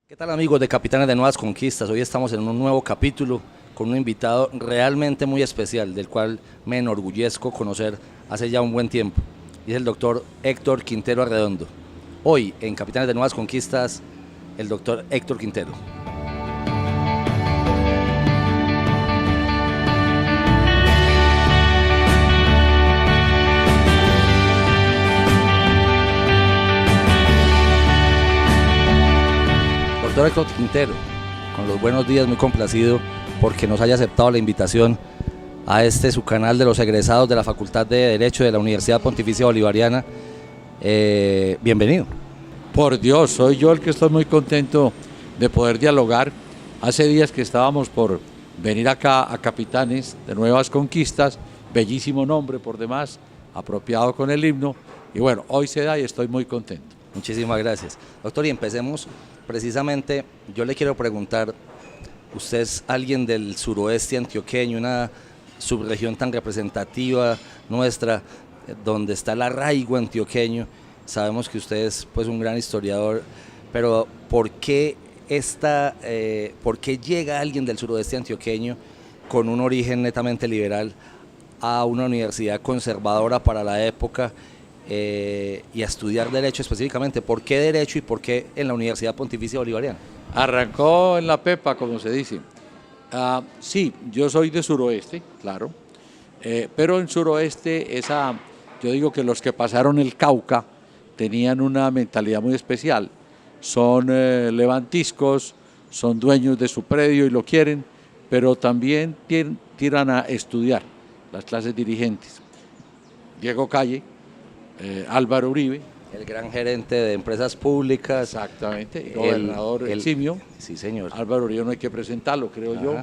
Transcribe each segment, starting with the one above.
¿Qué tal, amigos de Capitanes de Nuevas Conquistas? Hoy estamos en un nuevo capítulo con un invitado realmente muy especial, del cual me enorgullezco conocer hace ya un buen tiempo, y es el doctor Héctor Quintero Arredondo. Hoy en Capitanes de Nuevas Conquistas, el doctor Héctor Quintero. Doctor Héctor Quintero, con los buenos días, muy complacido porque nos haya aceptado la invitación a su canal de los egresados de la Facultad de Derecho de la Universidad Pontificia Bolivariana. Bienvenido. Por Dios, soy yo el que estoy muy contento de poder dialogar. Hace días que estábamos por venir acá a Capitanes de Nuevas Conquistas, bellísimo nombre por demás, apropiado con el himno, y bueno, hoy se da y estoy muy contento. Muchísimas gracias. Doctor, y empecemos precisamente, yo le quiero preguntar, usted es alguien del suroeste antioqueño, una subregión tan representativa nuestra, donde está el arraigo antioqueño. Sabemos que usted es pues un gran historiador, pero ¿por qué llega alguien del suroeste antioqueño con un origen netamente liberal a una universidad conservadora para la época y a estudiar Derecho específicamente? ¿Por qué Derecho y por qué en la Universidad Pontificia Bolivariana? Arrancó en la pepa, como se dice. Sí, yo soy de suroeste, claro, pero en suroeste yo digo que los que pasaron el Cauca tenían una mentalidad muy especial. Son levantiscos, son dueños de su predio y lo quieren, pero también tiran a estudiar las clases dirigentes. Diego Calle, Álvaro Uribe, el gran gerente de empresas públicas. Exactamente, gobernador eximio. Sí, señor. Álvaro Uribe no hay que presentarlo, creo yo.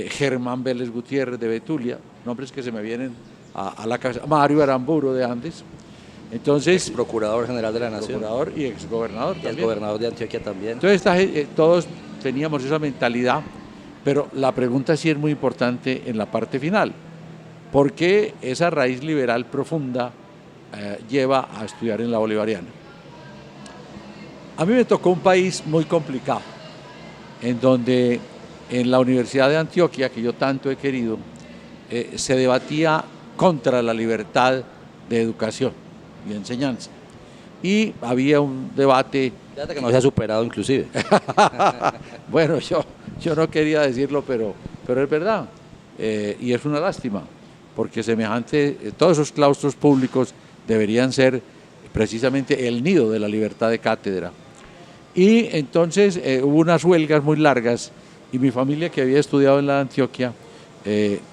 Germán Vélez Gutiérrez de Betulia, nombres que se me vienen a la cabeza. Mario Aramburo de Andes. Entonces, ex procurador general de la Nación. Procurador y ex gobernador también. El gobernador de Antioquia también. Entonces, todos teníamos esa mentalidad, pero la pregunta sí es muy importante en la parte final. ¿Por qué esa raíz liberal profunda lleva a estudiar en la Bolivariana? A mí me tocó un país muy complicado, en donde en la Universidad de Antioquia, que yo tanto he querido, se debatía contra la libertad de educación y enseñanza. Y había un debate... Fíjate que no se ha superado inclusive. Bueno, yo no quería decirlo, pero es verdad. Y es una lástima, porque todos esos claustros públicos deberían ser precisamente el nido de la libertad de cátedra. Y entonces hubo unas huelgas muy largas y mi familia, que había estudiado en la Antioquia,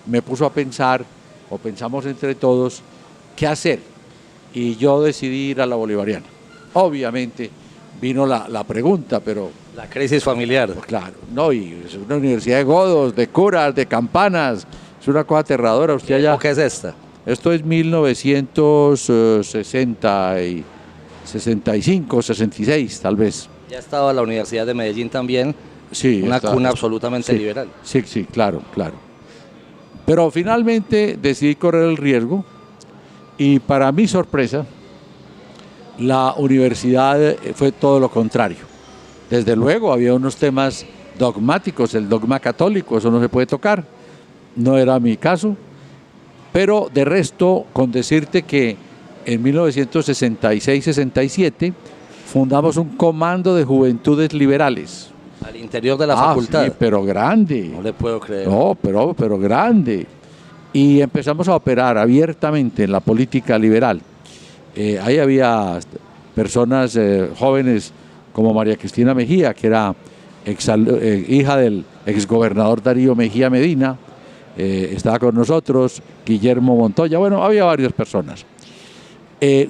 me puso a pensar, o pensamos entre todos, qué hacer. Y yo decidí ir a la Bolivariana. Obviamente vino la pregunta, pero... La crisis familiar. Pues claro, no, y es una universidad de godos, de curas, de campanas, es una cosa aterradora. Usted allá... ¿Qué es esta? Esto es 1965, 66 tal vez. Ya estaba la Universidad de Medellín también, sí, una cuna absolutamente sí, liberal. Sí, claro. Pero finalmente decidí correr el riesgo y para mi sorpresa, la universidad fue todo lo contrario. Desde luego había unos temas dogmáticos, el dogma católico, eso no se puede tocar, no era mi caso. Pero de resto, con decirte que en 1966-67 fundamos un comando de juventudes liberales. Al interior de la facultad. Sí, pero grande. No le puedo creer. No, pero grande. Y empezamos a operar abiertamente en la política liberal. Ahí había personas jóvenes como María Cristina Mejía, que era hija del exgobernador Darío Mejía Medina. Estaba con nosotros, Guillermo Montoya, bueno, había varias personas.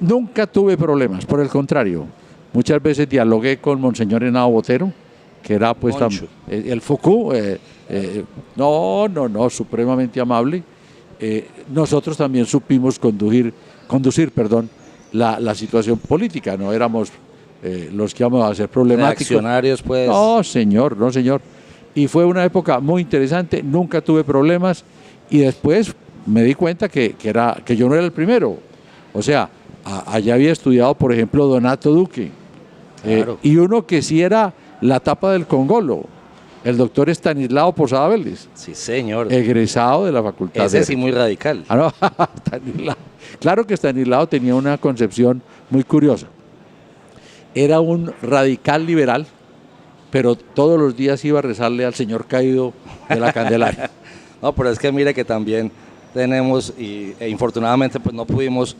Nunca tuve problemas, por el contrario, muchas veces dialogué con Monseñor Henao Botero, que era pues el Foucault, supremamente amable. Nosotros también supimos conducir la situación política, no éramos los que íbamos a ser problemáticos. Reaccionarios, pues. No, señor. Y fue una época muy interesante, nunca tuve problemas y después me di cuenta que yo no era el primero. O sea, allá había estudiado, por ejemplo, Donato Duque. Claro. Y uno que sí era la tapa del Congolo, el doctor Estanislao Posada Vélez, Sí, señor. egresado de la Facultad Ese de sí Derecho. muy radical. Ah, no, Estanislao. Claro que Estanislao tenía una concepción muy curiosa. Era un radical liberal, pero todos los días iba a rezarle al señor caído de la Candelaria. No, pero es que mire que también tenemos, e infortunadamente pues no pudimos,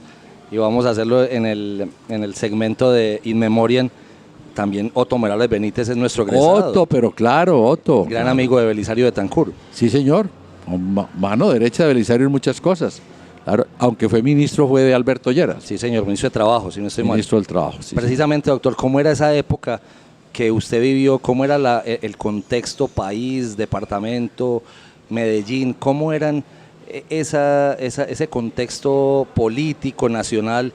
y vamos a hacerlo en el segmento de In Memoriam, también Otto Morales Benítez es nuestro egresado. Otto, pero claro, Otto. Gran amigo de Belisario Betancur. Sí, señor. Mano derecha de Belisario en muchas cosas. Claro, aunque fue ministro, fue de Alberto Lleras. Sí, señor, ministro de Trabajo, si no estoy mal. Ministro del Trabajo. Sí, Precisamente, doctor, ¿cómo era esa época que usted vivió? ¿Cómo era el contexto, país, departamento, Medellín? ¿Cómo eran ese contexto político, nacional,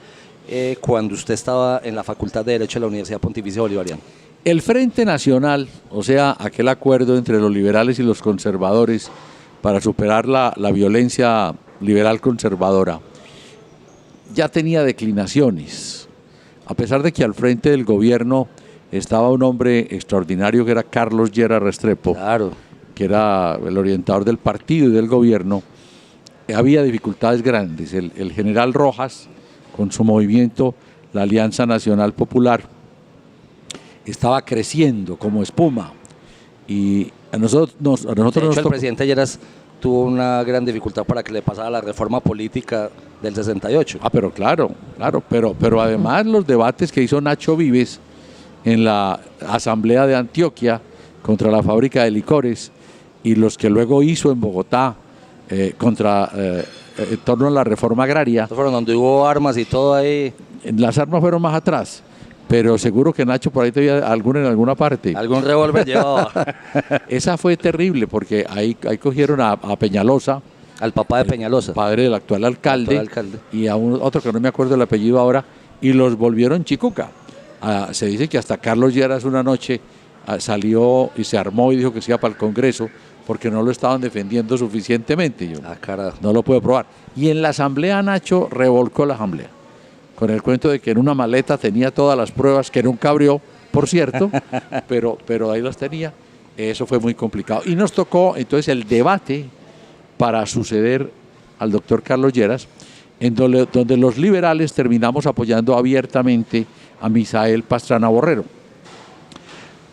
cuando usted estaba en la Facultad de Derecho de la Universidad Pontificia Bolivariana? El Frente Nacional, o sea, aquel acuerdo entre los liberales y los conservadores para superar la violencia liberal conservadora, ya tenía declinaciones. A pesar de que al frente del gobierno estaba un hombre extraordinario que era Carlos Lleras Restrepo, Claro. que era el orientador del partido y del gobierno, había dificultades grandes. El general Rojas, con su movimiento, la Alianza Nacional Popular, estaba creciendo como espuma. Y a nosotros De hecho, nos el tocó. presidente Lleras tuvo una gran dificultad para que le pasara la reforma política del 68. Ah, pero claro, pero además los debates que hizo Nacho Vives en la Asamblea de Antioquia contra la fábrica de licores y los que luego hizo en Bogotá en torno a la reforma agraria. Estos fueron donde hubo armas y todo ahí. Las armas fueron más atrás, pero seguro que Nacho por ahí tenía alguna en alguna parte. Algún revólver llevaba. Esa fue terrible porque ahí cogieron a Peñalosa, Al papá de Peñalosa. padre del actual alcalde, alcalde. y a otro que no me acuerdo el apellido ahora, y los volvieron chicuca. Se dice que hasta Carlos Lleras una noche salió y se armó y dijo que se iba para el Congreso porque no lo estaban defendiendo suficientemente. Yo Carajo. no lo puedo probar. Y en la asamblea Nacho revolcó la asamblea con el cuento de que en una maleta tenía todas las pruebas, que nunca abrió, por cierto, pero ahí las tenía. Eso fue muy complicado. Y nos tocó entonces el debate para suceder al doctor Carlos Lleras, donde los liberales terminamos apoyando abiertamente a Misael Pastrana Borrero.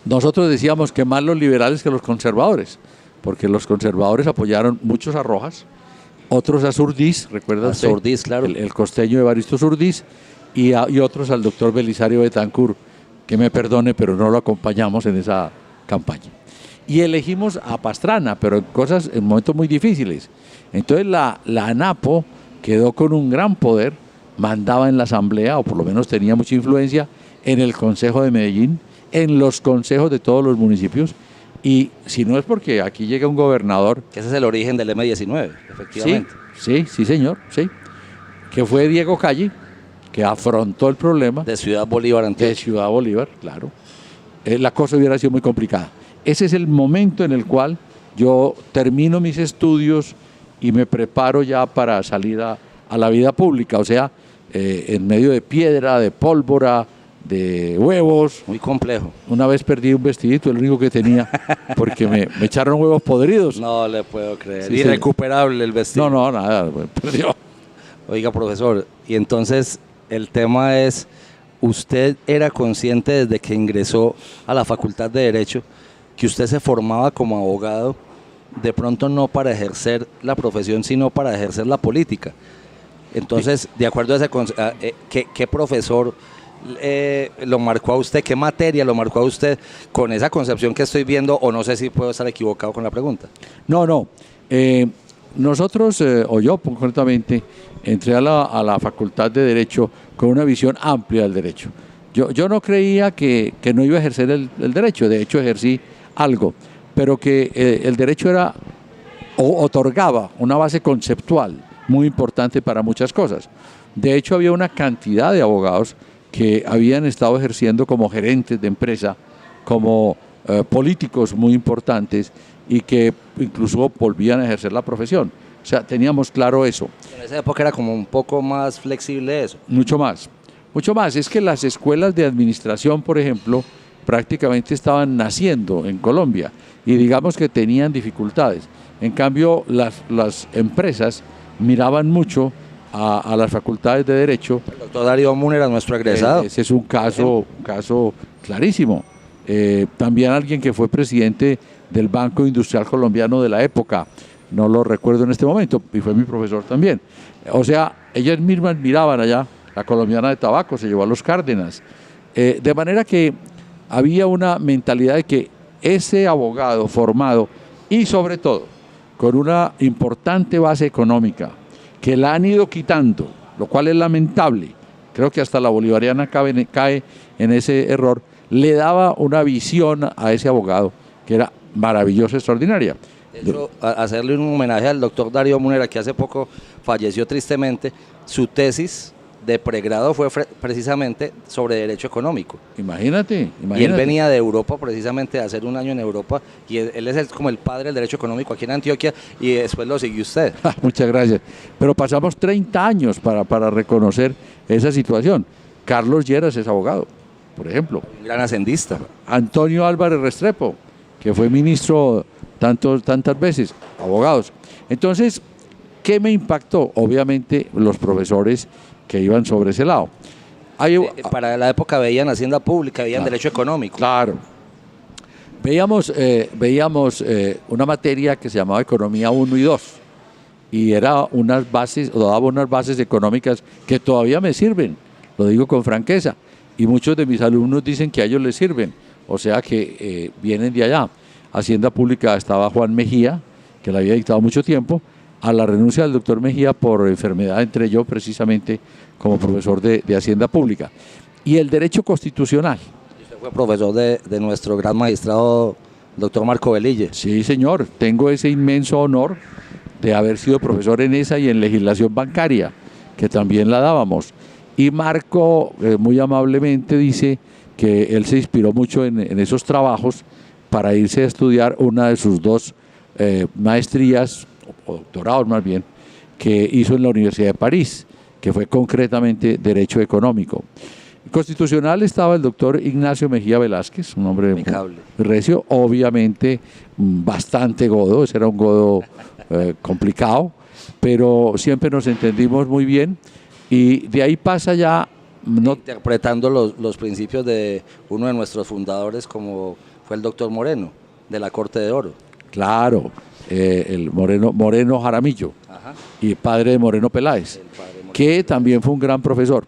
Nosotros decíamos que más los liberales que los conservadores, porque los conservadores apoyaron muchos a Rojas, otros a Surdís, ¿recuerda usted? Surdís, claro. El costeño Evaristo Surdís, y otros al doctor Belisario Betancur, que me perdone, pero no lo acompañamos en esa campaña. Y elegimos a Pastrana, pero en momentos muy difíciles. Entonces la ANAPO quedó con un gran poder, mandaba en la asamblea, o por lo menos tenía mucha influencia, en el Consejo de Medellín, en los consejos de todos los municipios, y si no es porque aquí llega un gobernador. Que ese es el origen del M-19, efectivamente. Sí, señor, sí. Que fue Diego Calle, que afrontó el problema. De Ciudad Bolívar, Antioquia. De Ciudad Bolívar, claro. La cosa hubiera sido muy complicada. Ese es el momento en el cual yo termino mis estudios y me preparo ya para salir a la vida pública, o sea, en medio de piedra, de pólvora, de huevos. Muy complejo. Una vez perdí un vestidito, el único que tenía, porque me echaron huevos podridos. No le puedo creer. Sí, Irrecuperable el vestido. No, nada, perdió. Oiga, profesor, y entonces el tema es, ¿usted era consciente desde que ingresó a la Facultad de Derecho que usted se formaba como abogado, de pronto no para ejercer la profesión, sino para ejercer la política? Entonces, de acuerdo a ese ¿qué profesor lo marcó a usted? ¿Qué materia lo marcó a usted con esa concepción que estoy viendo? O no sé si puedo estar equivocado con la pregunta. No. Nosotros, o yo concretamente, entré a la Facultad de Derecho con una visión amplia del derecho. Yo no creía que no iba a ejercer el derecho, de hecho ejercí algo, pero que el derecho otorgaba una base conceptual muy importante para muchas cosas. De hecho, había una cantidad de abogados que habían estado ejerciendo como gerentes de empresa, como políticos muy importantes, y que incluso volvían a ejercer la profesión. O sea, teníamos claro eso. En esa época era como un poco más flexible eso. Mucho más. Es que las escuelas de administración, por ejemplo, prácticamente estaban naciendo en Colombia y digamos que tenían dificultades. En cambio, las empresas miraban mucho a las facultades de Derecho. El doctor Darío Múnera, nuestro egresado. Ese es un caso clarísimo. También alguien que fue presidente del Banco Industrial Colombiano de la época, no lo recuerdo en este momento, y fue mi profesor también. O sea, ellas mismas miraban allá, la colombiana de tabaco se llevó a los Cárdenas. De manera que había una mentalidad de que ese abogado formado y sobre todo con una importante base económica que la han ido quitando, lo cual es lamentable, creo que hasta la bolivariana cae en ese error, le daba una visión a ese abogado que era maravillosa, extraordinaria. De hecho, hacerle un homenaje al doctor Darío Múnera, que hace poco falleció tristemente, su tesis de pregrado fue precisamente sobre derecho económico. Imagínate. Y él venía de Europa precisamente a hacer un año en Europa, y él es como el padre del derecho económico aquí en Antioquia, y después lo siguió usted. Muchas gracias. Pero pasamos 30 años para reconocer esa situación. Carlos Lleras es abogado, por ejemplo. Un gran ascendista. Antonio Álvarez Restrepo, que fue ministro tantas veces, abogados. Entonces, ¿qué me impactó? Obviamente los profesores que iban sobre ese lado. Para la época veían Hacienda Pública, veían Derecho Económico. Claro. Veíamos una materia que se llamaba Economía 1 y 2 y era unas bases, o daba unas bases económicas que todavía me sirven, lo digo con franqueza, y muchos de mis alumnos dicen que a ellos les sirven, o sea que vienen de allá. Hacienda Pública estaba Juan Mejía, que la había dictado mucho tiempo. A la renuncia del doctor Mejía por enfermedad entré yo precisamente como profesor de Hacienda Pública. Y el derecho constitucional. Usted fue profesor de nuestro gran magistrado, doctor Marco Velille. Sí, señor, tengo ese inmenso honor de haber sido profesor en esa y en legislación bancaria, que también la dábamos. Y Marco muy amablemente dice que él se inspiró mucho en esos trabajos para irse a estudiar una de sus dos maestrías, o doctorados más bien, que hizo en la Universidad de París, que fue concretamente Derecho Económico. Constitucional estaba el doctor Ignacio Mejía Velázquez, un hombre muy recio, obviamente bastante godo, ese era un godo complicado, pero siempre nos entendimos muy bien y de ahí pasa ya... Interpretando los principios de uno de nuestros fundadores, como fue el doctor Moreno, de la Corte de Oro. Claro, el Moreno Jaramillo. Ajá. Y padre de Moreno Peláez, que también fue un gran profesor.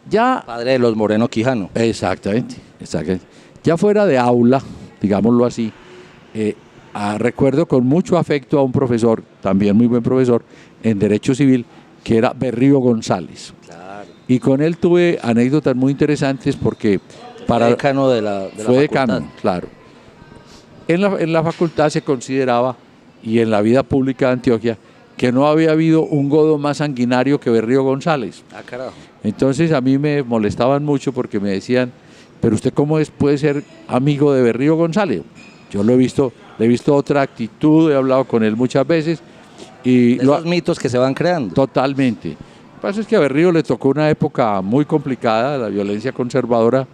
Ya, padre de los Moreno Quijano. Exactamente. Ya fuera de aula, digámoslo así, recuerdo con mucho afecto a un profesor, también muy buen profesor, en Derecho Civil, que era Berrío González. Claro. Y con él tuve anécdotas muy interesantes porque... Fue decano de la facultad. Fue decano, claro. En la facultad se consideraba, y en la vida pública de Antioquia, que no había habido un godo más sanguinario que Berrío González. Ah, carajo. Entonces a mí me molestaban mucho porque me decían, pero usted cómo puede ser amigo de Berrío González. Yo le he visto otra actitud, he hablado con él muchas veces. Y esos mitos que se van creando. Totalmente. Lo que pasa es que a Berrío le tocó una época muy complicada, la violencia conservadora,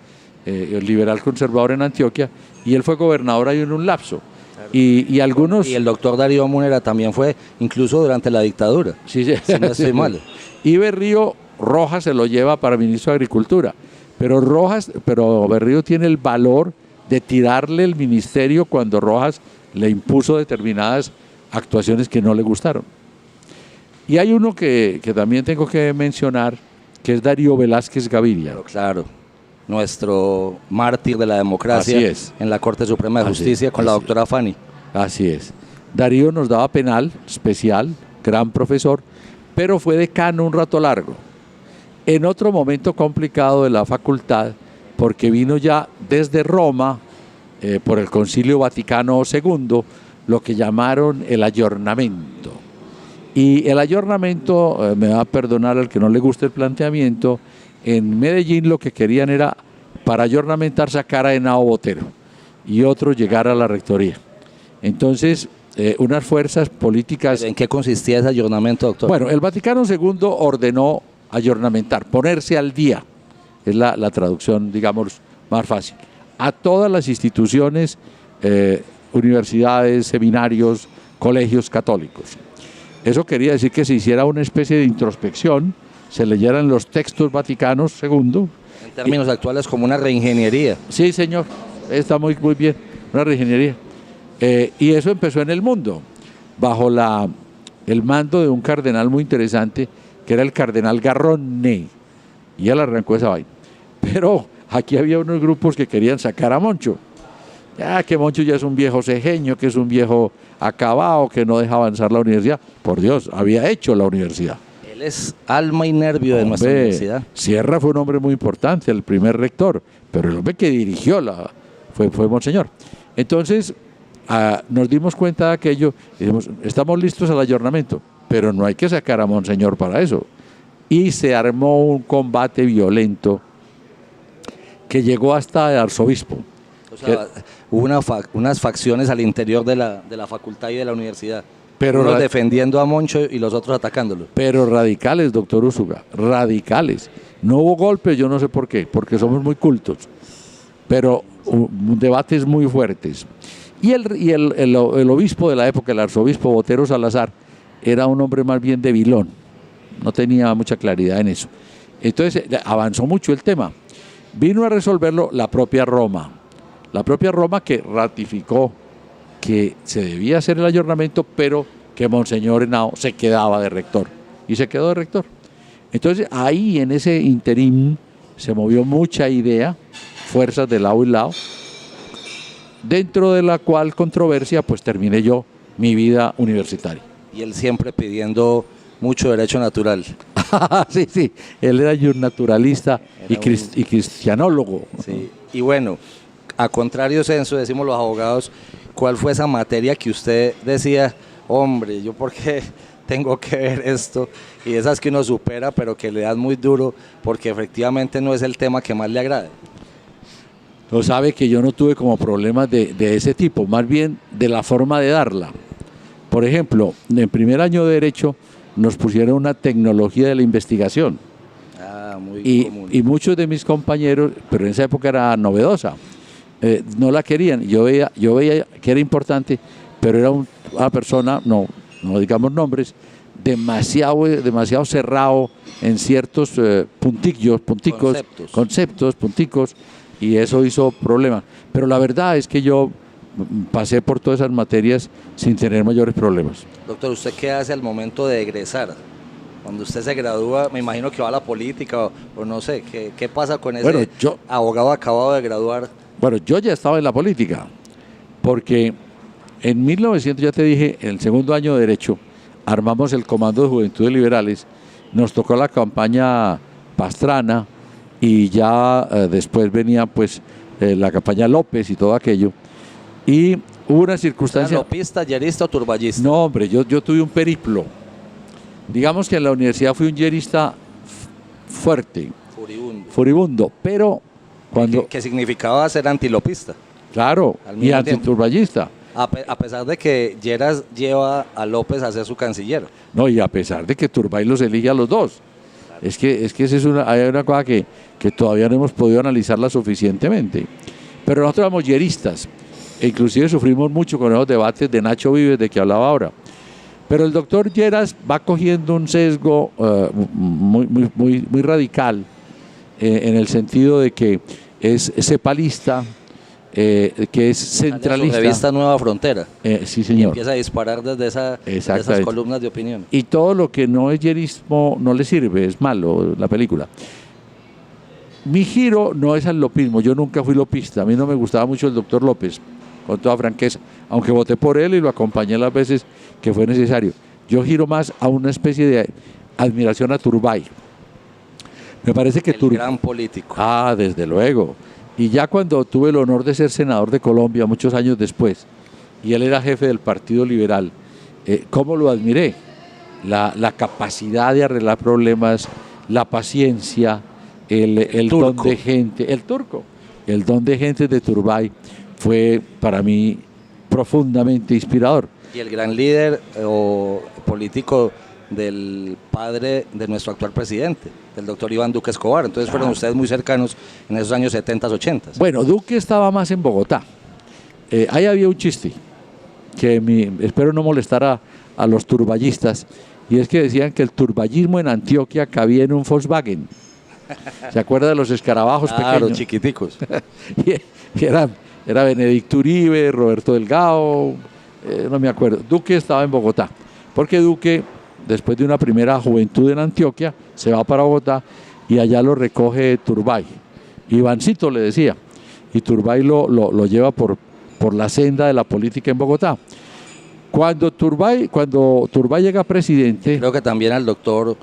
el liberal conservador en Antioquia, y él fue gobernador ahí en un lapso. Claro. Y algunos... Y el doctor Darío Múnera también fue, incluso durante la dictadura. Sí, si no estoy mal. Y Berrío Rojas se lo lleva para ministro de Agricultura, pero Berrío tiene el valor de tirarle el ministerio cuando Rojas le impuso determinadas actuaciones que no le gustaron. Y hay uno que también tengo que mencionar, que es Darío Velázquez Gaviria. Claro, nuestro mártir de la democracia en la Corte Suprema de Justicia con la doctora Fanny. Así es. Darío nos daba penal especial, gran profesor, pero fue decano un rato largo. En otro momento complicado de la facultad, porque vino ya desde Roma, por el Concilio Vaticano II, lo que llamaron el ayornamiento. Y el ayornamiento, me va a perdonar al que no le guste el planteamiento, en Medellín lo que querían era, para ayornamentar, sacar a Henao Botero y otro llegar a la rectoría. Entonces, unas fuerzas políticas... ¿En qué consistía ese ayornamiento, doctor? Bueno, el Vaticano II ordenó ayornamentar, ponerse al día, es la traducción, digamos, más fácil. a todas las instituciones, universidades, seminarios, colegios católicos. Eso quería decir que se hiciera una especie de introspección, se leyeran los textos vaticanos II. En términos actuales, como una reingeniería. Sí, señor, está muy bien, una reingeniería. Y eso empezó en el mundo, bajo el mando de un cardenal muy interesante, que era el cardenal Garrone, y él arrancó esa vaina. Pero aquí había unos grupos que querían sacar a Moncho. Ya que Moncho ya es un viejo cejeño, que es un viejo acabado, que no deja avanzar la universidad. Por Dios, había hecho la universidad. Él es alma y nervio de nuestra universidad. Sierra fue un hombre muy importante, el primer rector, pero el hombre que dirigió fue Monseñor. Entonces, nos dimos cuenta de aquello y dijimos, estamos listos al ayornamiento, pero no hay que sacar a Monseñor para eso. Y se armó un combate violento que llegó hasta el arzobispo. O sea, hubo unas facciones al interior de la facultad y de la universidad. Pero unos defendiendo a Moncho y los otros atacándolo. Pero radicales, doctor Úsuga, radicales. No hubo golpes, yo no sé por qué, porque somos muy cultos. Pero debates muy fuertes. Y el obispo de la época, el arzobispo Botero Salazar, era un hombre más bien debilón. No tenía mucha claridad en eso. Entonces avanzó mucho el tema. Vino a resolverlo la propia Roma. La propia Roma que ratificó que se debía hacer el ayornamiento, pero que Monseñor Henao se quedaba de rector. Y se quedó de rector. Entonces ahí en ese interín se movió mucha idea, fuerzas de lado y lado, dentro de la cual controversia pues terminé yo mi vida universitaria. Y él siempre pidiendo mucho derecho natural. Sí, él era un naturalista y cristianólogo. Sí. Y bueno, a contrario censo, decimos los abogados, ¿cuál fue esa materia que usted decía, hombre, yo por qué tengo que ver esto? Y esas que uno supera, pero que le dan muy duro, porque efectivamente no es el tema que más le agrade. No sabe que yo no tuve como problemas de ese tipo, más bien de la forma de darla. Por ejemplo, en primer año de Derecho nos pusieron una tecnología de la investigación. Muy común. Y muchos de mis compañeros, pero en esa época era novedosa, no la querían. Yo veía que era importante, pero era una persona, no digamos nombres, demasiado cerrado en ciertos conceptos, punticos, y eso hizo problemas. Pero la verdad es que yo pasé por todas esas materias sin tener mayores problemas. Doctor, ¿usted qué hace al momento de egresar? Cuando usted se gradúa, me imagino que va a la política o no sé, ¿qué pasa con ese abogado acabado de graduar? Bueno, yo ya estaba en la política, porque en 1900, ya te dije, en el segundo año de Derecho, armamos el Comando de Juventudes Liberales, nos tocó la campaña Pastrana y ya después venía pues la campaña López y todo aquello. Y hubo una circunstancia... ¿Lopista, yerista o turballista? No, hombre, yo tuve un periplo. Digamos que en la universidad fui un yerista fuerte. Furibundo, pero cuando... ¿Qué significaba ser antilopista? Claro, y antiturballista. A pesar de que Lleras lleva a López a ser su canciller. No, y a pesar de que Turbay los elige a los dos. Claro. Es que esa hay una cosa que todavía no hemos podido analizarla suficientemente. Pero nosotros éramos yeristas. E inclusive sufrimos mucho con esos debates de Nacho Vives de que hablaba ahora. Pero el doctor Lleras va cogiendo un sesgo muy radical en el sentido de que es cepalista, que es centralista. Revista Nueva Frontera. Sí, señor. Y empieza a disparar desde esas columnas de opinión. Y todo lo que no es yerismo no le sirve, es malo la película. Mi giro no es al lopismo, yo nunca fui lopista, a mí no me gustaba mucho el doctor López, con toda franqueza, aunque voté por él y lo acompañé las veces que fue necesario. Yo giro más a una especie de admiración a Turbay. Me parece que el gran político. Desde luego. Y ya cuando tuve el honor de ser senador de Colombia, muchos años después, y él era jefe del Partido Liberal, ¿cómo lo admiré? La capacidad de arreglar problemas, la paciencia, el don de gente, el don de gente de Turbay fue para mí profundamente inspirador. Y el gran líder o político del padre de nuestro actual presidente, del doctor Iván Duque Escobar. Entonces fueron ustedes muy cercanos en esos años 70, 80. Bueno, Duque estaba más en Bogotá. Ahí había un chiste que espero no molestar a los turballistas, y es que decían que el turballismo en Antioquia cabía en un Volkswagen. ¿Se acuerda de los escarabajos pequeños? Pequeños? Chiquiticos. y era Benedicto Uribe, Roberto Delgado, no me acuerdo. Duque estaba en Bogotá, porque Duque, después de una primera juventud en Antioquia, se va para Bogotá y allá lo recoge Turbay. Ivancito le decía, y Turbay lo lleva por la senda de la política en Bogotá. Cuando Turbay llega presidente... Creo que también al doctor,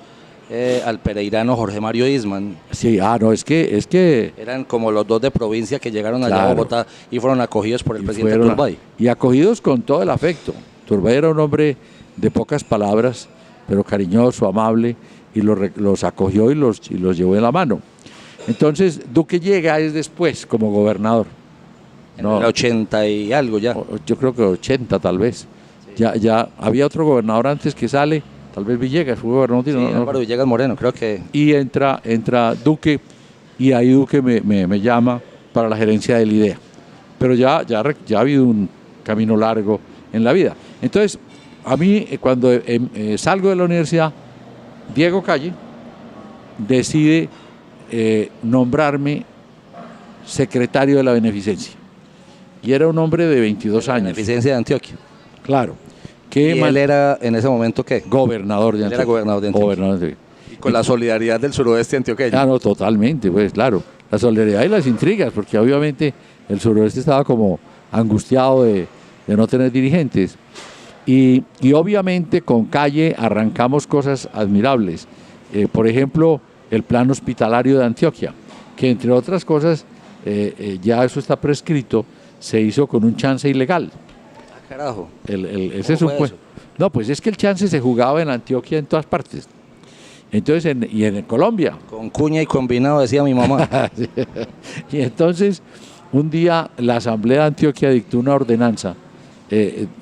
al pereirano Jorge Mario Isman. Sí, no, es que... Eran como los dos de provincia que llegaron allá a Bogotá y fueron acogidos por el presidente Turbay. Y acogidos con todo el afecto. Turbay era un hombre de pocas palabras, pero cariñoso, amable, y los acogió y los llevó de la mano. Entonces, Duque llega es después como gobernador. En el 80 y algo ya. Yo creo que 80 tal vez. Sí. Ya había otro gobernador antes que sale, tal vez Villegas, fue gobernador. Sí, Álvaro Villegas Moreno, creo que. Y entra Duque, y ahí Duque me llama para la gerencia del IDEA. Pero ya ha habido un camino largo en la vida. Entonces, a mí, cuando salgo de la universidad, Diego Calle decide nombrarme secretario de la Beneficencia. Y era un hombre de 22 años. Beneficencia de Antioquia. Claro. ¿Y él era en ese momento qué? Gobernador de Antioquia. Él era gobernador de Antioquia. Y con la solidaridad del suroeste antioqueño. No, totalmente, pues claro. La solidaridad y las intrigas, porque obviamente el suroeste estaba como angustiado de no tener dirigentes. Y obviamente con Calle arrancamos cosas admirables. Por ejemplo, el plan hospitalario de Antioquia, que entre otras cosas, ya eso está prescrito, se hizo con un chance ilegal. Ah, carajo. Ese es un eso? No, pues es que el chance se jugaba en Antioquia en todas partes. Entonces, y en Colombia. Con cuña y combinado, decía mi mamá. Y entonces, un día la Asamblea de Antioquia dictó una ordenanza.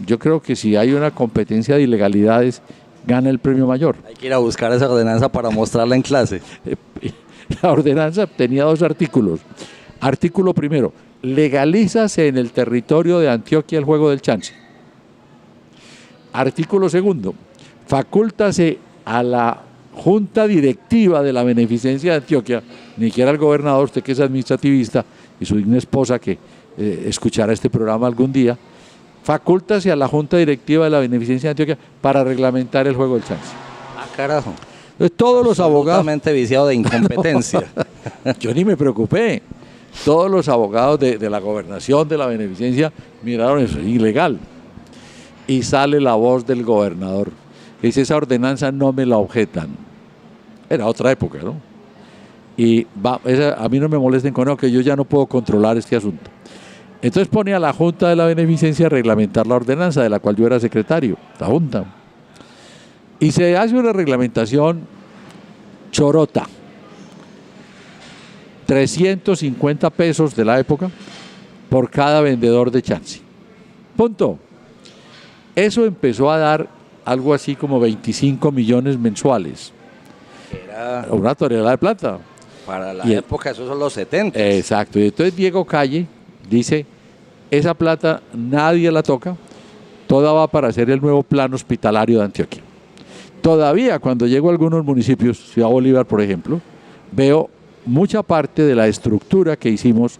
Yo creo que si hay una competencia de ilegalidades, gana el premio mayor. Hay que ir a buscar esa ordenanza para mostrarla en clase. La ordenanza tenía 2 artículos. Artículo primero, legalízase en el territorio de Antioquia el juego del chance. Artículo segundo, facúltase a la Junta Directiva de la Beneficencia de Antioquia, ni siquiera al gobernador, usted que es administrativista, y su digna esposa que escuchará este programa algún día, facúltase a la Junta Directiva de la Beneficencia de Antioquia para reglamentar el juego del chance. Ah, carajo. Entonces, todos los abogados... Absolutamente viciado de incompetencia. Yo ni me preocupé. Todos los abogados de la gobernación, de la beneficencia, miraron eso, es ilegal. Y sale la voz del gobernador. Dice, esa ordenanza no me la objetan. Era otra época, ¿no? Y a mí no me molesten con eso, que yo ya no puedo controlar este asunto. Entonces pone a la Junta de la Beneficencia a reglamentar la ordenanza, de la cual yo era secretario, la Junta. Y se hace una reglamentación chorota. 350 pesos de la época por cada vendedor de chance. Punto. Eso empezó a dar algo así como 25 millones mensuales. Era una tonelada de plata. Para la época, esos son los 70. Exacto. Y entonces Diego Calle dice, esa plata nadie la toca, toda va para hacer el nuevo plan hospitalario de Antioquia. Todavía cuando llego a algunos municipios, Ciudad Bolívar por ejemplo, veo mucha parte de la estructura que hicimos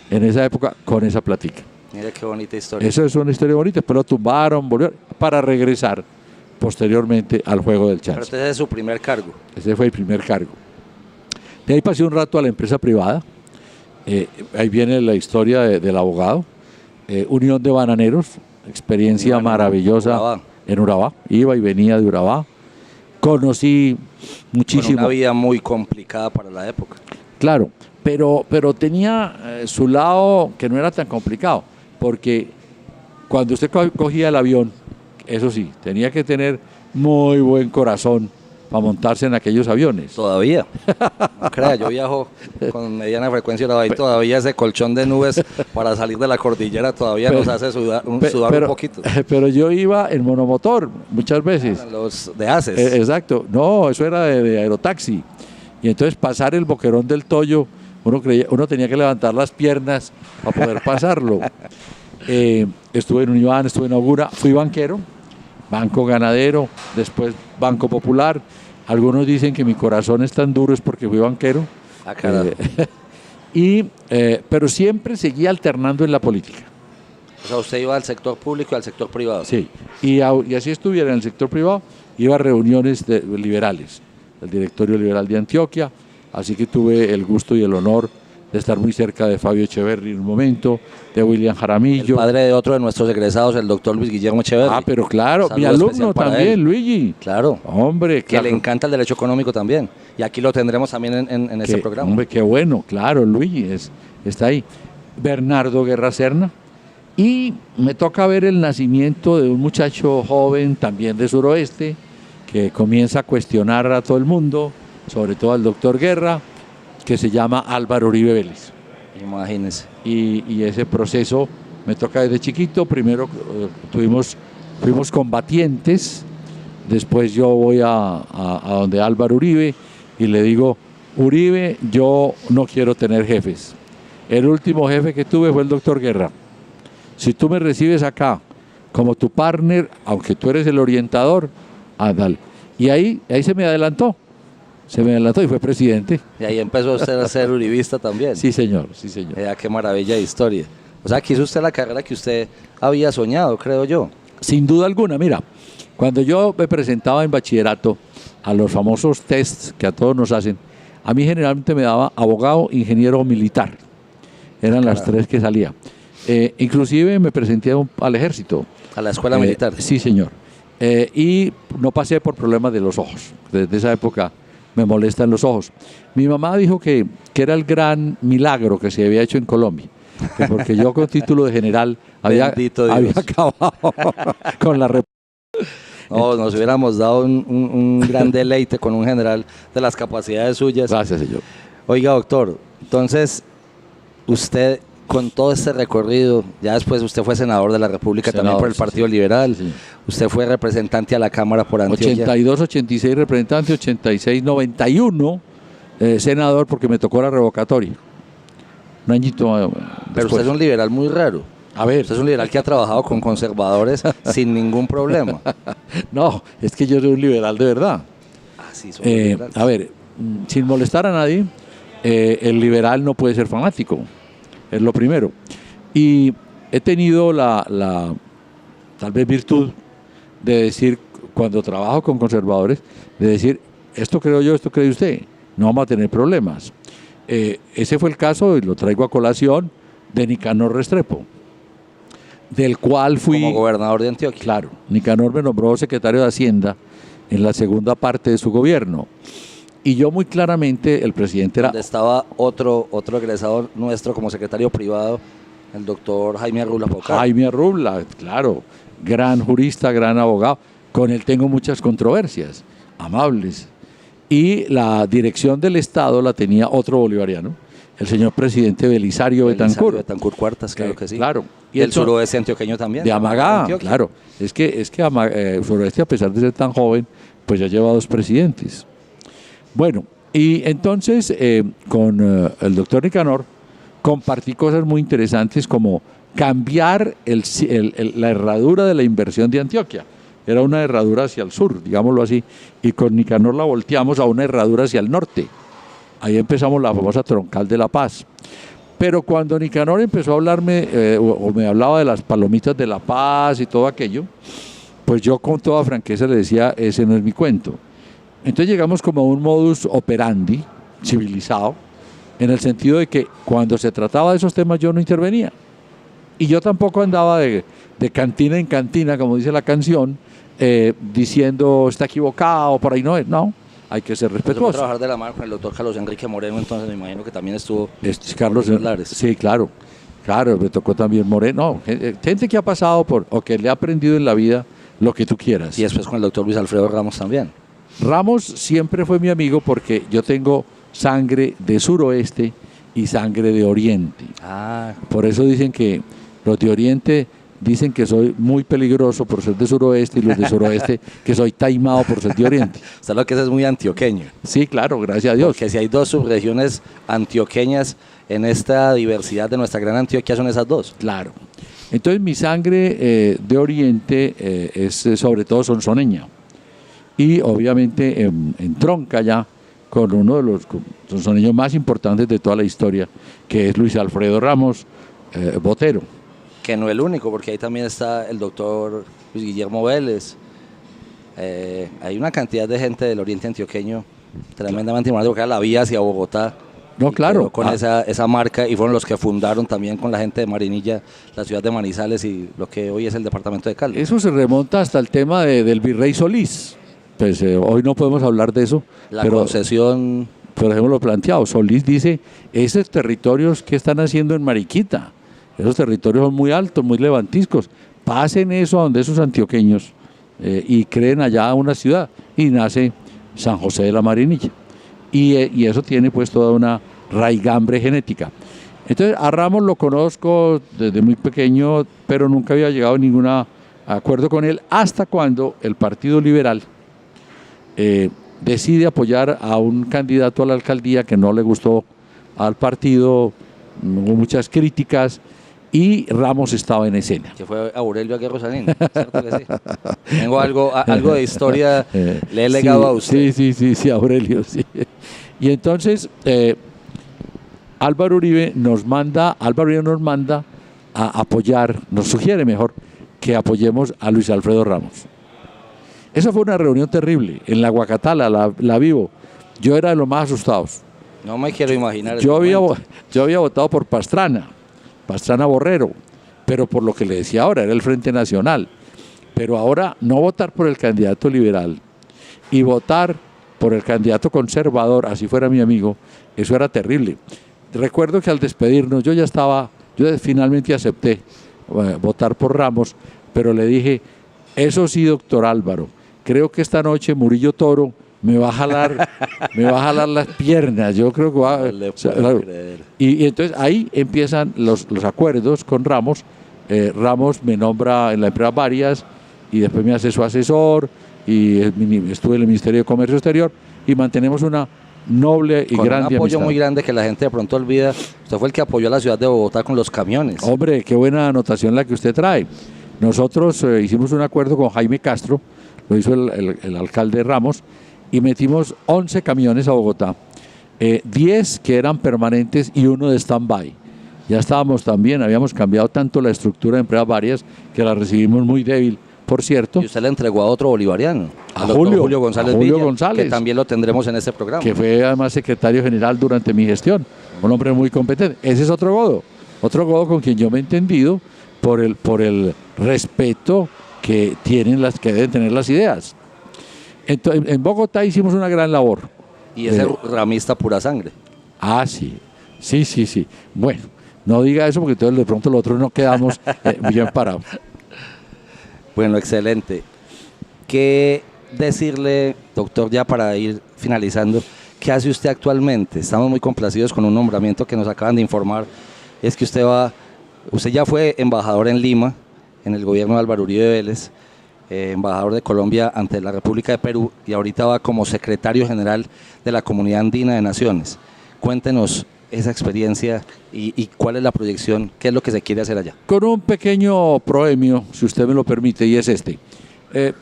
en esa época con esa platica. Mira qué bonita historia. Eso es una historia bonita, pero lo tumbaron, volvieron, para regresar posteriormente al juego del chance. Pero ese es su primer cargo. Ese fue el primer cargo. De ahí pasé un rato a la empresa privada. Ahí viene la historia del abogado. Unión de Bananeros, experiencia maravillosa en Urabá. Iba y venía de Urabá. Conocí muchísimo. Bueno, una vida muy complicada para la época. Claro, pero tenía su lado que no era tan complicado, porque cuando usted cogía el avión, eso sí, tenía que tener muy buen corazón para montarse en aquellos aviones. Todavía. No crea, yo viajo con mediana frecuencia y todavía ese colchón de nubes para salir de la cordillera todavía nos hace sudar un poquito. Pero yo iba en monomotor muchas veces. Los de ACES. Exacto. No, eso era de aerotaxi. Y entonces pasar el boquerón del Toyo, uno tenía que levantar las piernas para poder pasarlo. Estuve en Univán, estuve en Augura, fui banquero, Banco Ganadero, después Banco Popular. Algunos dicen que mi corazón es tan duro es porque fui banquero. Pero siempre seguí alternando en la política. O sea, usted iba al sector público y al sector privado. Sí, y así estuviera en el sector privado, iba a reuniones liberales, el Directorio Liberal de Antioquia, así que tuve el gusto y el honor de estar muy cerca de Fabio Echeverri en un momento, de William Jaramillo. El padre de otro de nuestros egresados, el doctor Luis Guillermo Echeverri. Ah, pero claro, mi alumno también, Luigi. Claro. Hombre, que le encanta el derecho económico también. Y aquí lo tendremos también en ese programa. Hombre, qué bueno, claro, Luigi está ahí. Bernardo Guerra Serna. Y me toca ver el nacimiento de un muchacho joven, también de suroeste, que comienza a cuestionar a todo el mundo, sobre todo al doctor Guerra, que se llama Álvaro Uribe Vélez. Imagínese. Y ese proceso me toca desde chiquito. Primero fuimos combatientes, después yo voy a donde Álvaro Uribe y le digo, Uribe, yo no quiero tener jefes. El último jefe que tuve fue el doctor Guerra. Si tú me recibes acá como tu partner, aunque tú eres el orientador, dale. Y ahí se me adelantó y fue presidente. Y ahí empezó usted a ser uribista también. Sí, señor, sí, señor. Qué maravilla de historia. O sea, que hizo usted la carrera que usted había soñado, creo yo. Sin duda alguna, mira, cuando yo me presentaba en bachillerato a los famosos tests que a todos nos hacen, a mí generalmente me daba abogado, ingeniero o militar. Eran las tres que salía. Inclusive me presenté al ejército. ¿A la escuela militar? Sí, señor. Y no pasé por problemas de los ojos. Desde esa época me molestan los ojos. Mi mamá dijo que era el gran milagro que se había hecho en Colombia, porque yo con título de general había acabado con la República. No, nos hubiéramos dado un gran deleite con un general de las capacidades suyas. Gracias, señor. Oiga, doctor, entonces usted con todo este recorrido, ya después usted fue senador de la República, también por el Partido Liberal, sí. Usted fue representante a la Cámara por Antioquia. 82, 86 representante, 86, 91 senador, porque me tocó la revocatoria. Un añito después. Pero usted es un liberal muy raro. A ver. Usted es un liberal que ha trabajado con conservadores sin ningún problema. No, es que yo soy un liberal de verdad. Sí, soy liberal. A ver, sin molestar a nadie, el liberal no puede ser fanático. Es lo primero. Y he tenido la tal vez virtud de decir, cuando trabajo con conservadores, de decir, esto creo yo, esto cree usted, no vamos a tener problemas. Ese fue el caso, y lo traigo a colación, de Nicanor Restrepo, del cual fui... Como gobernador de Antioquia. Claro, Nicanor me nombró secretario de Hacienda en la segunda parte de su gobierno. Y yo muy claramente, el presidente era... Donde estaba otro egresado nuestro como secretario privado, el doctor Jaime Arrubla Pocar. Jaime Arrubla, claro, gran jurista, gran abogado. Con él tengo muchas controversias, amables. Y la dirección del Estado la tenía otro bolivariano, el señor presidente Belisario Betancur. Betancur Cuartas, claro que sí. Claro. Y el suroeste antioqueño también. De Amagá, claro. Es que suroeste, a pesar de ser tan joven, pues ya lleva 2 presidentes. Bueno, y entonces con el doctor Nicanor compartí cosas muy interesantes como cambiar la herradura de la inversión de Antioquia. Era una herradura hacia el sur, digámoslo así, y con Nicanor la volteamos a una herradura hacia el norte. Ahí empezamos la famosa Troncal de la Paz. Pero cuando Nicanor empezó a hablarme, o me hablaba de las palomitas de la paz y todo aquello, pues yo con toda franqueza le decía, ese no es mi cuento. Entonces llegamos como a un modus operandi civilizado, en el sentido de que cuando se trataba de esos temas yo no intervenía. Y yo tampoco andaba de cantina en cantina, como dice la canción, diciendo está equivocado, por ahí no es. No, hay que ser respetuoso. Trabajar de la mano con el doctor Carlos Enrique Moreno, entonces me imagino que también estuvo... Carlos Lares. Sí, claro, me tocó también Moreno. No, gente que ha pasado o que le ha aprendido en la vida lo que tú quieras. Y después con el doctor Luis Alfredo Ramos también. Ramos siempre fue mi amigo porque yo tengo sangre de suroeste y sangre de oriente. Ah, Por eso dicen que los de oriente dicen que soy muy peligroso por ser de suroeste y los de suroeste que soy taimado por ser de oriente. usted lo que es muy antioqueño. Sí, claro, gracias a Dios. Porque si hay dos subregiones antioqueñas en esta diversidad de nuestra gran Antioquia, son esas dos. Claro. Entonces mi sangre de oriente es sobre todo sonsoneña. Y obviamente entronca ya con uno de los sonsoneños más importantes de toda la historia, que es Luis Alfredo Ramos Botero. Que no el único, porque ahí también está el doctor Luis Guillermo Vélez. Hay una cantidad de gente del oriente antioqueño tremendamente importante, porque era la vía hacia Bogotá. No, Y claro. quedó con esa marca, y fueron los que fundaron también con la gente de Marinilla la ciudad de Manizales y lo que hoy es el departamento de Caldas. Eso se remonta hasta el tema del virrey Solís. Pues hoy no podemos hablar de eso. La pero, concesión. por ejemplo, lo planteado. Solís dice, esos territorios que están haciendo en Mariquita, esos territorios son muy altos, muy levantiscos. Pasen eso a donde esos antioqueños y creen allá una ciudad. Y nace San José de la Marinilla. Y eso tiene pues toda una raigambre genética. Entonces a Ramos lo conozco desde muy pequeño, pero nunca había llegado a ningún acuerdo con él hasta cuando el Partido Liberal decide apoyar a un candidato a la alcaldía que no le gustó al partido, hubo muchas críticas y Ramos estaba en escena. Que fue Aurelio Aguirre Sanín, ¿cierto que sí? Tengo algo de historia, le he legado a usted. Sí, Aurelio, sí. Y entonces Álvaro Uribe nos manda a apoyar, nos sugiere mejor que apoyemos a Luis Alfredo Ramos. Esa fue una reunión terrible, en la Guacatala, la vivo. Yo era de los más asustados. No me quiero imaginar. Yo había votado por Pastrana Borrero, pero por lo que le decía ahora, era el Frente Nacional. Pero ahora no votar por el candidato liberal y votar por el candidato conservador, así fuera mi amigo, eso era terrible. Recuerdo que al despedirnos yo finalmente acepté votar por Ramos, pero le dije, eso sí, doctor Álvaro, creo que esta noche Murillo Toro me va a jalar las piernas, yo creo que va No le puedo creer. y entonces ahí empiezan los acuerdos con Ramos. Ramos me nombra en la empresa Varias y después me hace su asesor y estuve en el Ministerio de Comercio Exterior y mantenemos una noble y con grande un apoyo amistad. muy grande que la gente de pronto olvida. Usted fue el que apoyó a la ciudad de Bogotá con los camiones. Hombre, qué buena anotación la que usted trae. Nosotros hicimos un acuerdo con Jaime Castro, lo hizo el alcalde Ramos, y metimos 11 camiones a Bogotá, 10 que eran permanentes y uno de stand-by. Ya estábamos también, habíamos cambiado tanto la estructura de empresas varias que la recibimos muy débil, por cierto. Y usted le entregó a otro bolivariano, A doctor Julio González Villa, González, que también lo tendremos en este programa. que fue además secretario general durante mi gestión, un hombre muy competente. Ese es otro Godo con quien yo me he entendido por el respeto que deben tener las ideas. Entonces, en Bogotá hicimos una gran labor. Y ese ramista pura sangre. Ah, sí. Bueno, no diga eso porque entonces de pronto los otros no quedamos bien parados. Bueno, excelente. ¿Qué decirle, doctor, ya para ir finalizando? ¿Qué hace usted actualmente? Estamos muy complacidos con un nombramiento que nos acaban de informar. Es que usted ya fue embajador en Lima, en el gobierno de Álvaro Uribe Vélez, embajador de Colombia ante la República de Perú, y ahorita va como secretario general de la Comunidad Andina de Naciones. Cuéntenos esa experiencia y cuál es la proyección, qué es lo que se quiere hacer allá. Con un pequeño proemio, si usted me lo permite, y es este.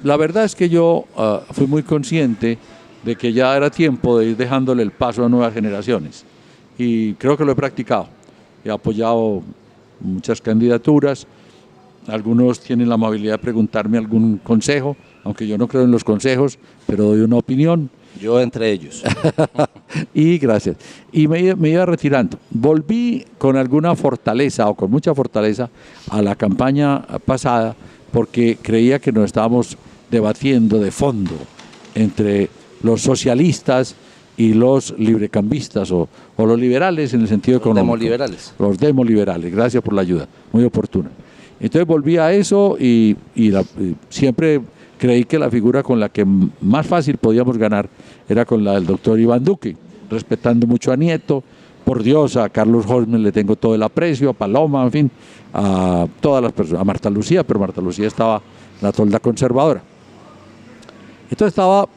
La verdad es que yo fui muy consciente de que ya era tiempo de ir dejándole el paso a nuevas generaciones. Y creo que lo he practicado. He apoyado muchas candidaturas. Algunos tienen la amabilidad de preguntarme algún consejo, aunque yo no creo en los consejos, pero doy una opinión. Yo entre ellos. Y gracias. Y me iba retirando. Volví con alguna fortaleza o con mucha fortaleza a la campaña pasada porque creía que nos estábamos debatiendo de fondo entre los socialistas y los librecambistas o los liberales en el sentido económico. Los demoliberales. Los demoliberales. Gracias por la ayuda. Muy oportuna. Entonces volví a eso y siempre creí que la figura con la que más fácil podíamos ganar era con la del doctor Iván Duque, respetando mucho a Nieto. Por Dios, a Carlos Holmes le tengo todo el aprecio, a Paloma, en fin, a todas las personas, a Marta Lucía, pero Marta Lucía estaba en la tolda conservadora. Entonces estaba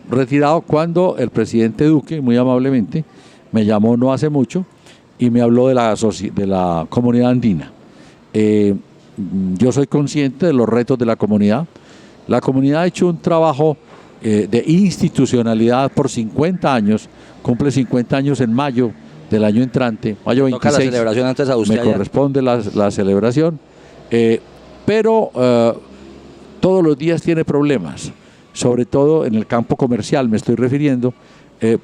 retirado cuando el presidente Duque, muy amablemente, me llamó no hace mucho y me habló de la comunidad andina. Yo soy consciente de los retos de la comunidad. La comunidad ha hecho un trabajo de institucionalidad por 50 años, cumple 50 años en mayo del año entrante, mayo 26. Toca la celebración antes a usted me allá. corresponde la celebración, pero todos los días tiene problemas, sobre todo en el campo comercial, me estoy refiriendo,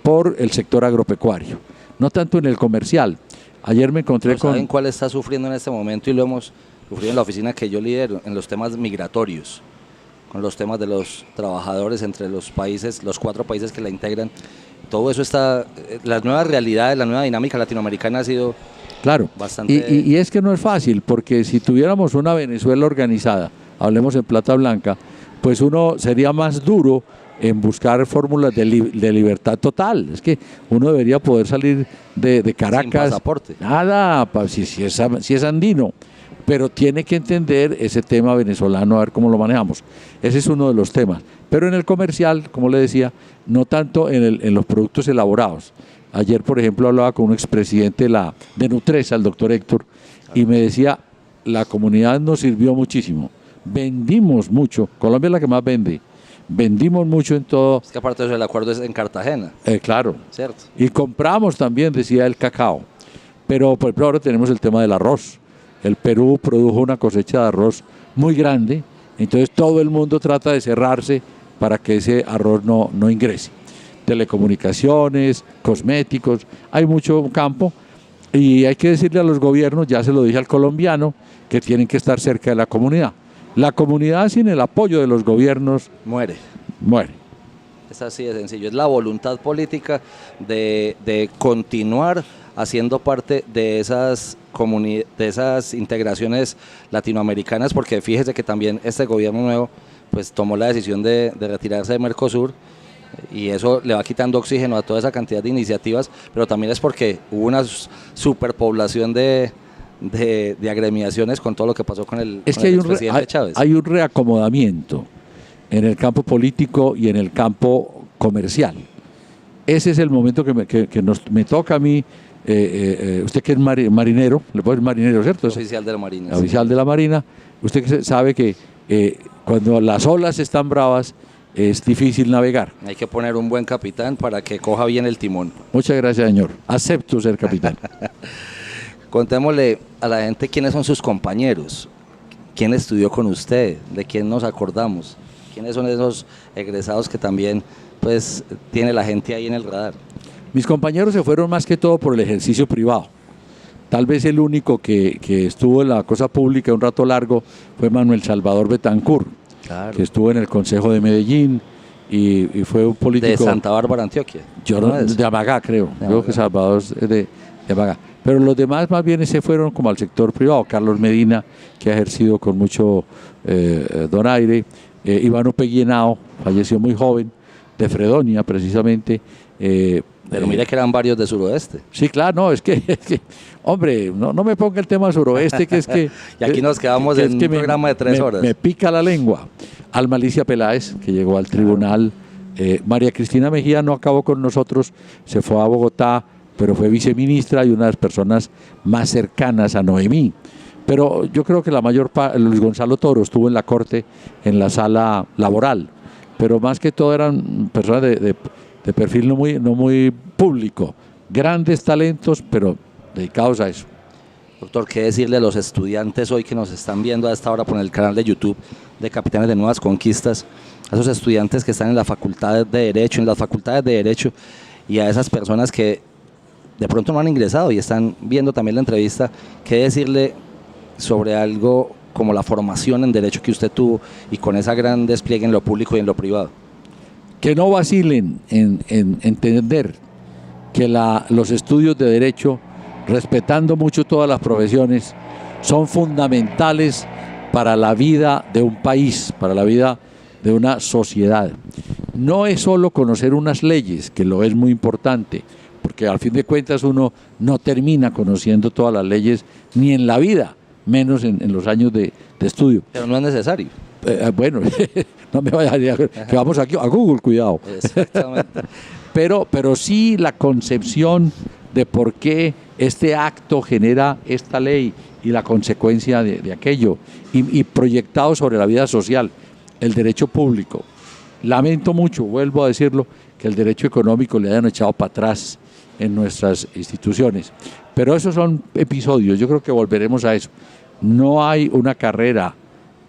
por el sector agropecuario, no tanto en el comercial. Ayer me encontré con... ¿Saben cuál está sufriendo en este momento? Y lo hemos sufrido en la oficina que yo lidero, en los temas migratorios, con los temas de los trabajadores entre los países, los 4 países que la integran. Todo eso está, las nuevas realidades, la nueva dinámica latinoamericana ha sido claro, bastante... y es que no es fácil, porque si tuviéramos una Venezuela organizada, hablemos en plata blanca, pues uno sería más duro en buscar fórmulas de libertad total. Es que uno debería poder salir de Caracas. Sin pasaporte. Nada, si es andino. Pero tiene que entender ese tema venezolano, a ver cómo lo manejamos. Ese es uno de los temas. Pero en el comercial, como le decía, no tanto en los productos elaborados. Ayer, por ejemplo, hablaba con un expresidente de Nutresa, el doctor Héctor, y me decía, la comunidad nos sirvió muchísimo. Vendimos mucho. Colombia es la que más vende. Vendimos mucho en todo. Es que aparte de eso, el acuerdo es en Cartagena. Claro. ¿Cierto? Y compramos también, decía, el cacao. Pero por ejemplo ahora tenemos el tema del arroz. El Perú produjo una cosecha de arroz muy grande, entonces todo el mundo trata de cerrarse para que ese arroz no ingrese. Telecomunicaciones, cosméticos, hay mucho campo y hay que decirle a los gobiernos, ya se lo dije al colombiano, que tienen que estar cerca de la comunidad. La comunidad sin el apoyo de los gobiernos muere. Es así de sencillo, es la voluntad política de continuar haciendo parte de esas integraciones latinoamericanas, porque fíjese que también este gobierno nuevo pues tomó la decisión de retirarse de Mercosur y eso le va quitando oxígeno a toda esa cantidad de iniciativas, pero también es porque hubo una superpoblación de agremiaciones con todo lo que pasó con el presidente Chávez. Hay un reacomodamiento en el campo político y en el campo comercial. Ese es el momento que me toca a mí. Usted que es marinero, le puedo decir marinero, ¿cierto? Oficial de la Marina. Oficial de la Marina. Usted que sabe que cuando las olas están bravas es difícil navegar. Hay que poner un buen capitán para que coja bien el timón. Muchas gracias, señor. Acepto ser capitán. Contémosle a la gente quiénes son sus compañeros, quién estudió con usted, de quién nos acordamos, quiénes son esos egresados que también pues tiene la gente ahí en el radar. Mis compañeros se fueron más que todo por el ejercicio privado. Tal vez el único que estuvo en la cosa pública un rato largo fue Manuel Salvador Betancourt, claro, que estuvo en el Consejo de Medellín y fue un político... De Santa Bárbara, Antioquia. Yo no, de Amagá, creo. Creo que Salvador es de Amagá. Pero los demás más bien se fueron como al sector privado. Carlos Medina, que ha ejercido con mucho donaire. Iván Opeguienao, falleció muy joven, de Fredonia precisamente. Pero mira que eran varios de suroeste. Sí, claro, no, es que hombre, no me ponga el tema suroeste, que es que... y aquí nos quedamos en un programa de 3 horas. Me pica la lengua. Alma Alicia Peláez, que llegó al tribunal. María Cristina Mejía no acabó con nosotros, se fue a Bogotá, pero fue viceministra y una de las personas más cercanas a Noemí. Pero yo creo que la mayor parte, Luis Gonzalo Toro estuvo en la corte, en la sala laboral, pero más que todo eran personas de perfil no muy público, grandes talentos, pero dedicados a eso. Doctor, ¿qué decirle a los estudiantes hoy que nos están viendo a esta hora por el canal de YouTube de Capitanes de Nuevas Conquistas? A esos estudiantes que están en la facultad de Derecho, en las facultades de Derecho, y a esas personas que de pronto no han ingresado y están viendo también la entrevista, ¿qué decirle sobre algo como la formación en Derecho que usted tuvo y con esa gran despliegue en lo público y en lo privado? Que no vacilen en entender que los estudios de Derecho, respetando mucho todas las profesiones, son fundamentales para la vida de un país, para la vida de una sociedad. No es solo conocer unas leyes, que lo es muy importante, porque al fin de cuentas uno no termina conociendo todas las leyes ni en la vida, menos en los años de estudio. Pero no es necesario. Bueno, no me vaya a decir que vamos aquí a Google, cuidado. Exactamente. Pero sí la concepción de por qué este acto genera esta ley y la consecuencia de aquello, y proyectado sobre la vida social, el derecho público. Lamento mucho, vuelvo a decirlo, que el derecho económico le hayan echado para atrás en nuestras instituciones. Pero esos son episodios, yo creo que volveremos a eso. No hay una carrera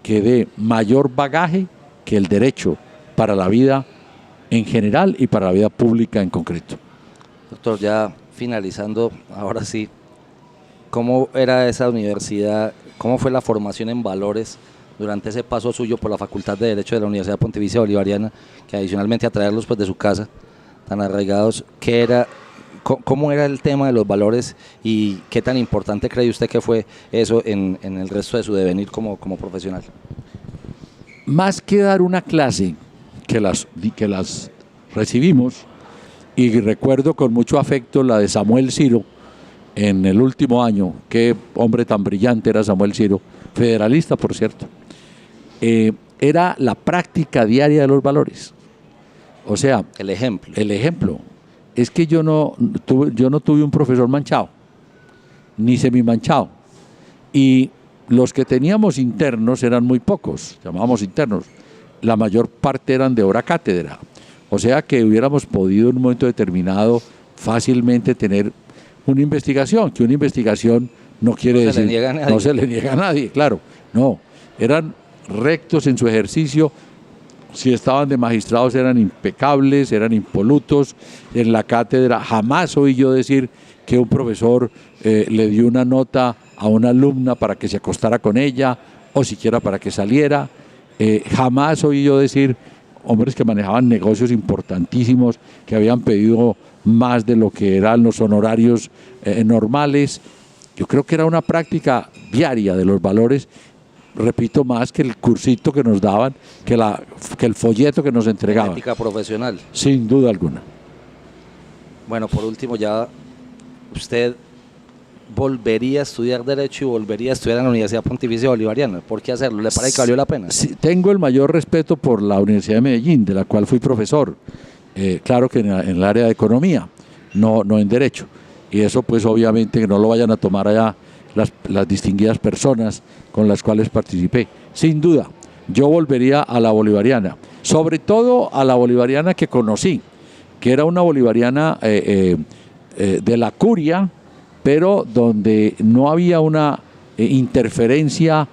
que dé mayor bagaje que el derecho para la vida en general y para la vida pública en concreto. Doctor, ya finalizando, ahora sí, ¿cómo era esa universidad? ¿Cómo fue la formación en valores durante ese paso suyo por la Facultad de Derecho de la Universidad Pontificia Bolivariana, que adicionalmente a traerlos pues de su casa, tan arraigados, ¿cómo era el tema de los valores y qué tan importante cree usted que fue eso en el resto de su devenir como profesional? Más que dar una clase, que las recibimos, y recuerdo con mucho afecto la de Samuel Ciro en el último año. Qué hombre tan brillante era Samuel Ciro, federalista por cierto. Era la práctica diaria de los valores. O sea, el ejemplo. El ejemplo. Es que yo no tuve un profesor manchado, ni semi-manchado. Y los que teníamos internos eran muy pocos, llamábamos internos. La mayor parte eran de hora cátedra. O sea que hubiéramos podido en un momento determinado fácilmente tener una investigación, que una investigación no quiere decir, no se le niega a nadie, claro, no, eran rectos en su ejercicio, si estaban de magistrados eran impecables, eran impolutos, en la cátedra jamás oí yo decir que un profesor le dio una nota a una alumna para que se acostara con ella, o siquiera para que saliera, jamás oí yo decir hombres que manejaban negocios importantísimos, que habían pedido más de lo que eran los honorarios normales. Yo creo que era una práctica diaria de los valores, repito, más que el cursito que nos daban, que el folleto que nos entregaban. Ética profesional. Sin duda alguna. Bueno, por último, ya usted volvería a estudiar Derecho y volvería a estudiar en la Universidad Pontificia Bolivariana. ¿Por qué hacerlo? ¿Le parece que valió la pena? Sí, tengo el mayor respeto por la Universidad de Medellín, de la cual fui profesor. Claro que en el área de Economía, no en Derecho. Y eso pues obviamente que no lo vayan a tomar allá las distinguidas personas con las cuales participé. Sin duda, yo volvería a la Bolivariana, sobre todo a la Bolivariana que conocí, que era una Bolivariana de la curia, pero donde no había una interferencia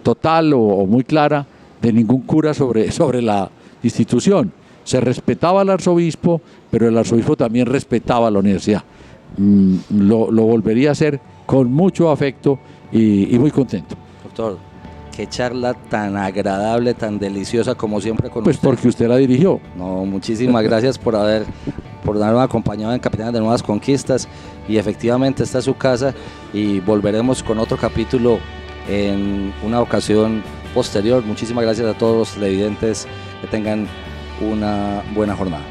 total o muy clara de ningún cura sobre la institución. Se respetaba al arzobispo, pero el arzobispo también respetaba a la universidad. Lo volvería a hacer con mucho afecto y muy contento. Doctor, qué charla tan agradable, tan deliciosa como siempre con pues usted. Porque usted la dirigió. No, muchísimas gracias por haberme acompañado en Capitanes de Nuevas Conquistas, y efectivamente esta es su casa y volveremos con otro capítulo en una ocasión posterior. Muchísimas gracias a todos los televidentes, que tengan una buena jornada.